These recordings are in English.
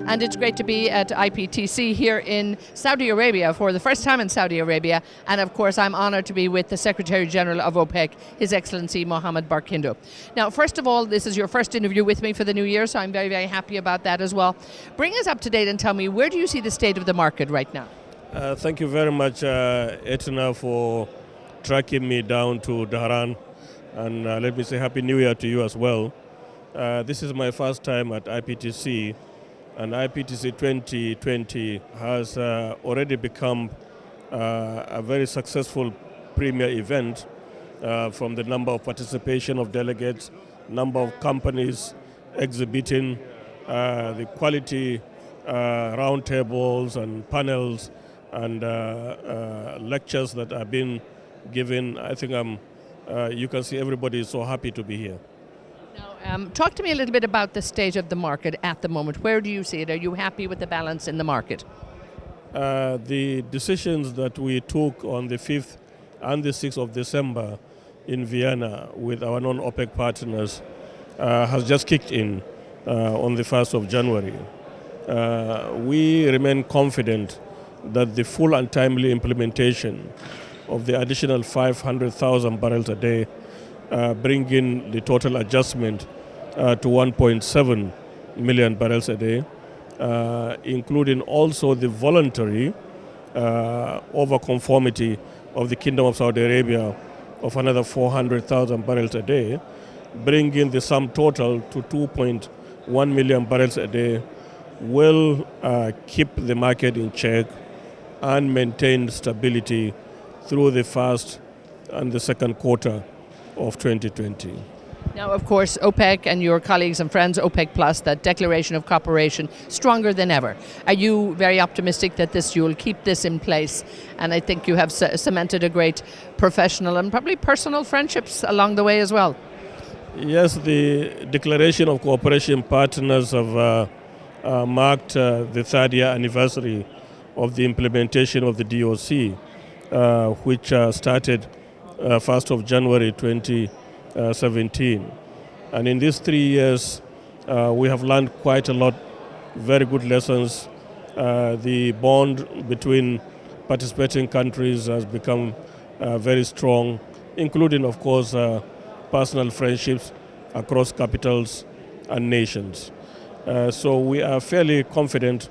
and it's great to be at IPTC here in Saudi Arabia for the first time in Saudi Arabia, and of course I'm honoured to be with the Secretary General of OPEC, His Excellency Mohammad Barkindo. Now, first of all, this is your first interview with me for the new year, so I'm very, very happy about that as well. Bring us up to date and tell me, where do you see the state of the market right now? Thank you very much, Etna, for tracking me down to Dhahran, and let me say Happy New Year to you as well. This is my first time at IPTC, and IPTC 2020 has already become a very successful premier event from the number of participation of delegates, number of companies exhibiting, the quality roundtables and panels and lectures that are being given. I think you can see everybody is so happy to be here. Now, talk to me a little bit about the state of the market at the moment. Where do you see it? Are you happy with the balance in the market? The decisions that we took on the 5th and the 6th of December in Vienna with our non-OPEC partners has just kicked in on the 1st of January. We remain confident that the full and timely implementation of the additional 500,000 barrels a day, bringing the total adjustment to 1.7 million barrels a day, including also the voluntary overconformity of the Kingdom of Saudi Arabia of another 400,000 barrels a day, bringing the sum total to 2.1 million barrels a day, will keep the market in check and maintain stability through the first and the second quarter of 2020. Now, of course, OPEC and your colleagues and friends, OPEC Plus, that declaration of cooperation, stronger than ever. Are you very optimistic that you'll keep this in place? And I think you have cemented a great professional and probably personal friendships along the way as well. Yes, the declaration of cooperation partners have marked the third year anniversary of the implementation of the DOC, which started 1st of January 2017. And in these 3 years, we have learned quite a lot, very good lessons. The bond between participating countries has become very strong, including, of course, personal friendships across capitals and nations. So we are fairly confident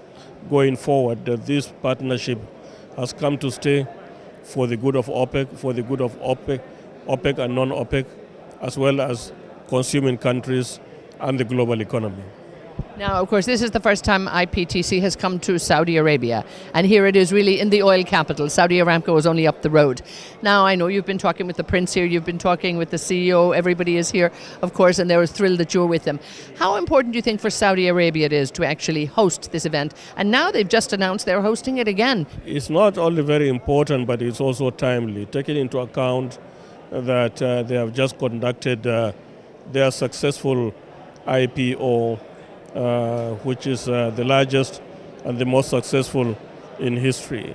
going forward that this partnership has come to stay for the good of OPEC, for the good of OPEC and non-OPEC, as well as consuming countries and the global economy. Now, of course, this is the first time IPTC has come to Saudi Arabia, and here it is really in the oil capital. Saudi Aramco is only up the road. Now, I know you've been talking with the Prince here, you've been talking with the CEO, everybody is here, of course, and they were thrilled that you're with them. How important do you think for Saudi Arabia it is to actually host this event? And now they've just announced they're hosting it again. It's not only very important, but it's also timely, taking into account that they have just conducted their successful IPO, which is the largest and the most successful in history.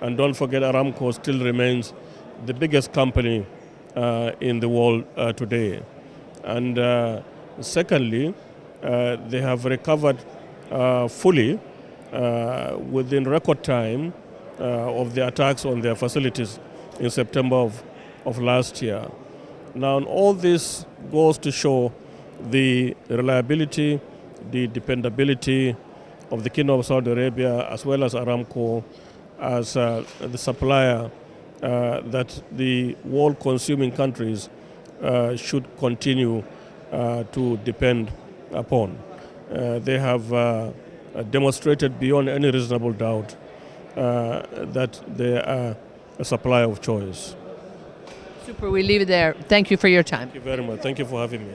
And don't forget, Aramco still remains the biggest company in the world today. And secondly, they have recovered fully within record time of the attacks on their facilities in September of last year. Now, all this goes to show the reliability, the dependability of the Kingdom of Saudi Arabia, as well as Aramco, as the supplier that the world consuming countries should continue to depend upon. They have demonstrated beyond any reasonable doubt that they are a supplier of choice. Super, we'll leave it there. Thank you for your time. Thank you very much. Thank you for having me.